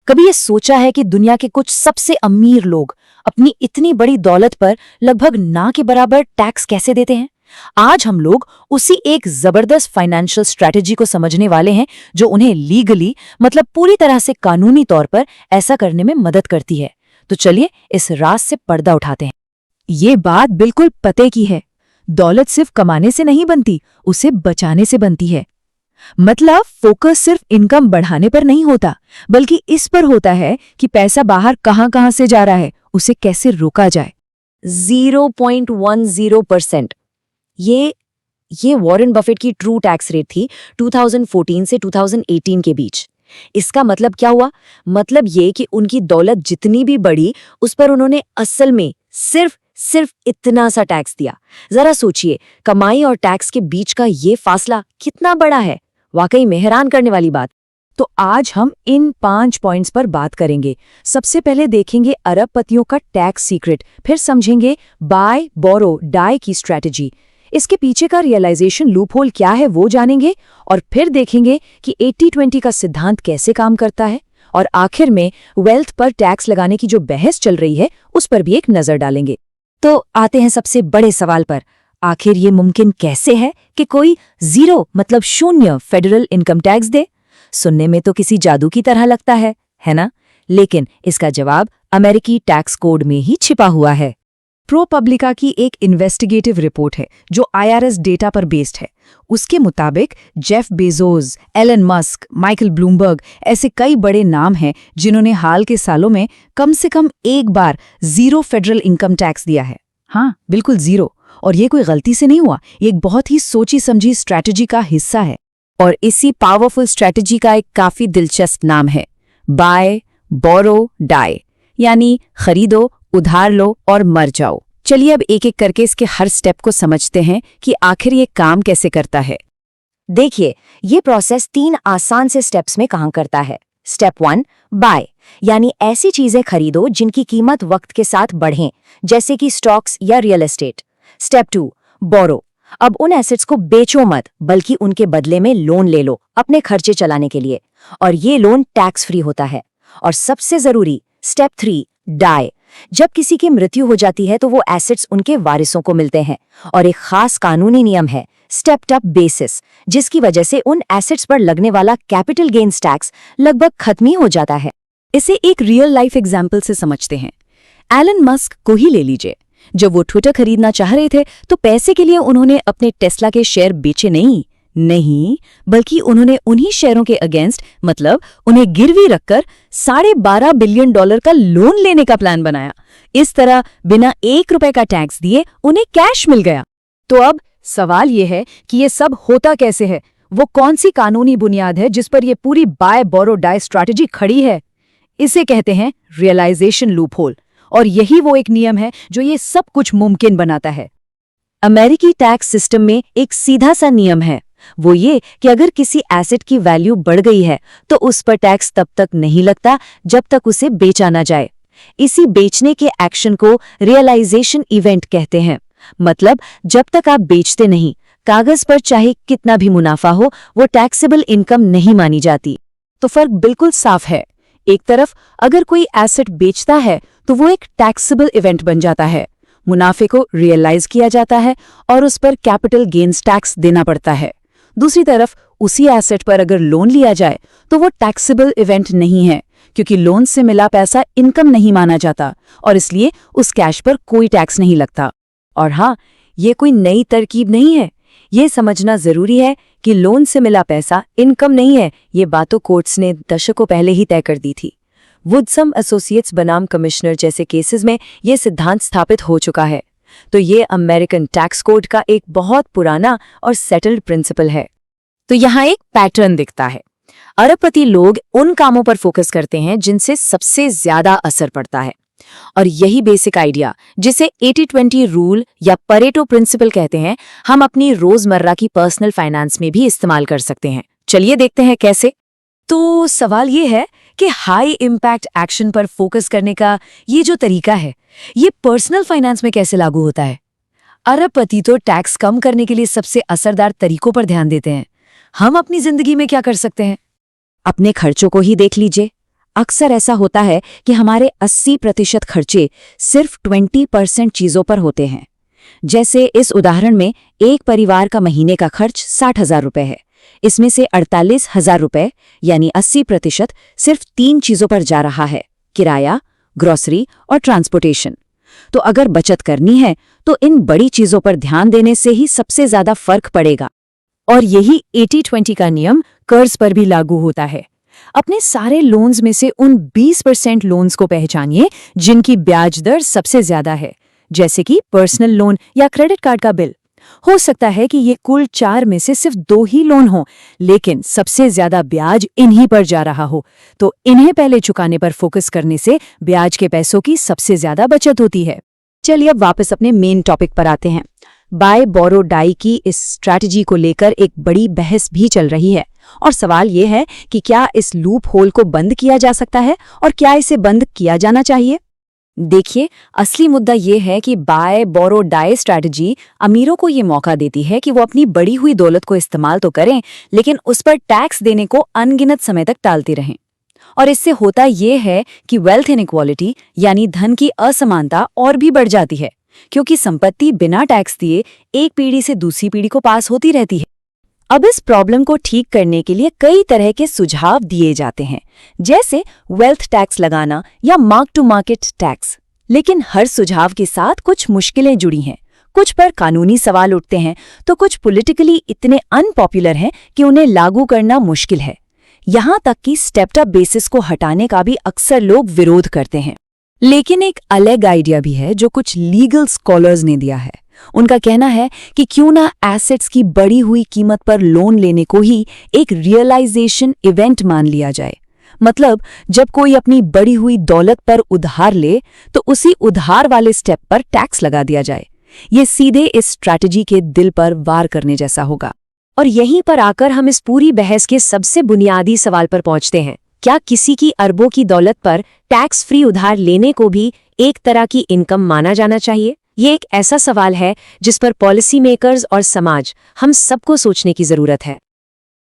कभी ये सोचा है कि दुनिया के कुछ सबसे अमीर लोग अपनी इतनी बड़ी दौलत पर लगभग ना के बराबर टैक्स कैसे देते हैं? आज हम लोग उसी एक जबरदस्त फाइनेंशियल स्ट्रेटेजी को समझने वाले हैं जो उन्हें लीगली मतलब पूरी तरह से कानूनी तौर पर ऐसा करने में मदद करती है। तो चलिए इस राज से पर्दा उठाते हैं। ये बात बिल्कुल पते की है। दौलत सिर्फ कमाने से नहीं बनती, उसे बचाने से बनती है। मतलब फोकस सिर्फ इनकम बढ़ाने पर नहीं होता, बल्कि इस पर होता है कि पैसा बाहर कहां से जा रहा है, उसे कैसे रोका जाए। 0.10% ये वॉरेन बफेट की ट्रू टैक्स रेट थी 2014 से 2018 के बीच। इसका मतलब क्या हुआ? मतलब ये कि उनकी दौलत जितनी भी बढ़ी उस पर उन्होंने असल में सिर्फ इतना सा टैक्स दिया। जरा सोचिए, कमाई और टैक्स के बीच का ये फासला कितना बड़ा है। वाकई में हैरान करने वाली बात। तो आज हम इन 5 पॉइंट्स पर बात करेंगे। सबसे पहले देखेंगे अरबपतियों का टैक्स सीक्रेट, फिर समझेंगे बाय बोरो डाई की स्ट्रैटेजी, इसके पीछे का रियलाइजेशन लूपहोल क्या है वो जानेंगे, और फिर देखेंगे कि 80-20 का सिद्धांत कैसे काम करता है, और आखिर में वेल्थ पर टैक्स लगाने की जो बहस चल रही है उस पर भी एक नजर डालेंगे। तो आते हैं सबसे बड़े सवाल पर। आखिर ये मुमकिन कैसे है कि कोई 0 मतलब 0 फेडरल इनकम टैक्स दे? सुनने में तो किसी जादू की तरह लगता है ना? लेकिन इसका जवाब अमेरिकी टैक्स कोड में ही छिपा हुआ है। ProPublica की एक इन्वेस्टिगेटिव रिपोर्ट है जो IRS डेटा पर बेस्ड है। उसके मुताबिक Jeff Bezos, Elon Musk, Michael Bloomberg ऐसे कई बड़े नाम हैं जिन्होंने हाल के सालों में कम से कम एक बार 0 फेडरल इनकम टैक्स दिया है। हाँ, बिल्कुल 0। और ये कोई गलती से नहीं हुआ, ये एक बहुत ही सोची समझी स्ट्रैटेजी का हिस्सा है। और इसी पावरफुल स्ट्रैटेजी का एक काफी दिलचस्प नाम है बाय बोरो डाई, यानी खरीदो, उधार लो और मर जाओ। चलिए अब एक एक करके इसके हर स्टेप को समझते हैं कि आखिर ये काम कैसे करता है। देखिए, ये प्रोसेस 3 आसान से स्टेप्स में काम करता है। स्टेप 1 बाय, यानी ऐसी चीजें खरीदो जिनकी कीमत वक्त के साथ बढ़े, जैसे कि स्टॉक्स या रियल एस्टेट। स्टेप 2 बोरो, अब उन एसेट्स को बेचो मत, बल्कि उनके बदले में लोन ले लो अपने खर्चे चलाने के लिए, और ये लोन टैक्स फ्री होता है। और सबसे जरूरी स्टेप 3 डाई, जब किसी की मृत्यु हो जाती है तो वो एसेट्स उनके वारिसों को मिलते हैं, और एक खास कानूनी नियम है स्टेप्ड अप बेसिस, जिसकी वजह से उन एसेट्स पर लगने वाला कैपिटल गेन्स टैक्स लगभग खत्म ही हो जाता है। इसे एक रियल लाइफ एग्जाम्पल से समझते हैं। एलन मस्क को ही ले लीजिए। जब वो ट्विटर खरीदना चाह रहे थे तो पैसे के लिए उन्होंने अपने टेस्ला के शेयर बेचे नहीं, बल्कि उन्होंने उन्हीं शेयरों के अगेंस्ट, मतलब उन्हें गिरवी रखकर $12.5 बिलियन का लोन लेने का प्लान बनाया। इस तरह बिना ₹1 का टैक्स दिए उन्हें कैश मिल गया। तो अब सवाल ये है कि ये सब होता कैसे है? वो कौन सी कानूनी बुनियाद है जिस पर ये पूरी बाय बोरो डाई स्ट्रैटेजी खड़ी है? इसे कहते हैं रियलाइजेशन लूपहोल, और यही वो एक नियम है जो ये सब कुछ मुमकिन बनाता है। अमेरिकी टैक्स सिस्टम में एक सीधा सा नियम है, वो ये कि अगर किसी एसेट की वैल्यू बढ़ गई है तो उस पर टैक्स तब तक नहीं लगता जब तक उसे बेचा ना जाए। इसी बेचने के एक्शन को रियलाइजेशन इवेंट कहते हैं। मतलब जब तक आप बेचते नहीं, कागज पर चाहे कितना भी मुनाफा हो, वो टैक्सेबल इनकम नहीं मानी जाती। तो फर्क बिल्कुल साफ है। एक तरफ अगर कोई एसेट बेचता है तो वो एक टैक्सेबल इवेंट बन जाता है, मुनाफे को रियलाइज किया जाता है और उस पर कैपिटल गेन्स टैक्स देना पड़ता है। दूसरी तरफ उसी एसेट पर अगर लोन लिया जाए तो वो टैक्सेबल इवेंट नहीं है, क्योंकि लोन से मिला पैसा इनकम नहीं माना जाता और इसलिए उस कैश पर कोई टैक्स नहीं लगता। और हाँ, ये कोई नई तरकीब नहीं है। ये समझना जरूरी है कि लोन से मिला पैसा इनकम नहीं है। ये बातों कोर्ट्स ने दशकों पहले ही तय कर दी थी। वुडसम एसोसिएट्स बनाम कमिश्नर जैसे केसेस में ये सिद्धांत स्थापित हो चुका है। तो ये अमेरिकन टैक्स कोड का एक बहुत पुराना और सेटल्ड प्रिंसिपल है। तो यहाँ एक पैटर्न दिखता है। अरबपति लोग उन कामों पर फोकस करते हैं जिनसे सबसे ज्यादा असर पड़ता है, और यही बेसिक आइडिया, जिसे 80-20 रूल या परेटो प्रिंसिपल कहते हैं, हम अपनी रोजमर्रा की पर्सनल फाइनेंस में भी इस्तेमाल कर सकते हैं। चलिए देखते हैं कैसे। तो सवाल ये है कि हाई इम्पैक्ट एक्शन पर फोकस करने का ये जो तरीका है, ये पर्सनल फाइनेंस में कैसे लागू होता है? अरबपति तो टैक्स कम करने के लिए सबसे असरदार तरीकों पर ध्यान देते हैं। हम अपनी जिंदगी में क्या कर सकते हैं? अपने खर्चों को ही देख लीजिए। अक्सर ऐसा होता है कि हमारे 80% खर्चे सिर्फ 20% चीजों पर होते हैं। जैसे इस उदाहरण में एक परिवार का महीने का खर्च 60,000 रुपए है। इसमें से 48,000 रुपए यानी 80% सिर्फ 3 चीजों पर जा रहा है, किराया, ग्रोसरी और ट्रांसपोर्टेशन। तो अगर बचत करनी है तो इन बड़ी चीजों पर ध्यान देने से ही सबसे ज्यादा फर्क पड़ेगा। और यही 80-20 का नियम कर्ज पर भी लागू होता है। अपने सारे लोन्स में से उन 20% लोन्स को पहचानिए जिनकी ब्याज दर सबसे ज्यादा है, जैसे कि पर्सनल लोन या क्रेडिट कार्ड का बिल। हो सकता है कि ये कुल 4 में से सिर्फ 2 ही लोन हो, लेकिन सबसे ज्यादा ब्याज इन्हीं पर जा रहा हो। तो इन्हें पहले चुकाने पर फोकस करने से ब्याज के पैसों की सबसे ज्यादा बचत होती है। चलिए अब वापस अपने मेन टॉपिक पर आते हैं। बाय बोरो डाई की इस स्ट्रैटेजी को लेकर एक बड़ी बहस भी चल रही है और सवाल ये है कि क्या इस लूप होल को बंद किया जा सकता है और क्या इसे बंद किया जाना चाहिए। देखिए, असली मुद्दा ये है कि बाय बोरो डाई स्ट्रैटेजी अमीरों को ये मौका देती है कि वो अपनी बढ़ी हुई दौलत को इस्तेमाल तो करें, लेकिन उस पर टैक्स देने को अनगिनत समय तक टालते रहें। और इससे होता ये है कि वेल्थ इनइक्वालिटी यानी धन की असमानता और भी बढ़ जाती है, क्योंकि संपत्ति बिना टैक्स दिए एक पीढ़ी से दूसरी पीढ़ी को पास होती रहती है। अब इस प्रॉब्लम को ठीक करने के लिए कई तरह के सुझाव दिए जाते हैं, जैसे वेल्थ टैक्स लगाना या मार्क टू मार्केट टैक्स। लेकिन हर सुझाव के साथ कुछ मुश्किलें जुड़ी हैं। कुछ पर कानूनी सवाल उठते हैं तो कुछ पॉलिटिकली इतने अनपॉपुलर हैं कि उन्हें लागू करना मुश्किल है। यहाँ तक कि स्टेप्ड अप बेसिस को हटाने का भी अक्सर लोग विरोध करते हैं। लेकिन एक अलग आइडिया भी है जो कुछ लीगल स्कॉलर्स ने दिया है। उनका कहना है कि क्यों ना एसेट्स की बढ़ी हुई कीमत पर लोन लेने को ही एक रियलाइजेशन इवेंट मान लिया जाए। मतलब जब कोई अपनी बढ़ी हुई दौलत पर उधार ले तो उसी उधार वाले स्टेप पर टैक्स लगा दिया जाए। ये सीधे इस स्ट्रैटेजी के दिल पर वार करने जैसा होगा। और यहीं पर आकर हम इस पूरी बहस के सबसे बुनियादी सवाल पर पहुंचते हैं, क्या किसी की अरबों की दौलत पर टैक्स फ्री उधार लेने को भी एक तरह की इनकम माना जाना चाहिए? ये एक ऐसा सवाल है जिस पर पॉलिसी मेकर्स और समाज हम सबको सोचने की जरूरत है।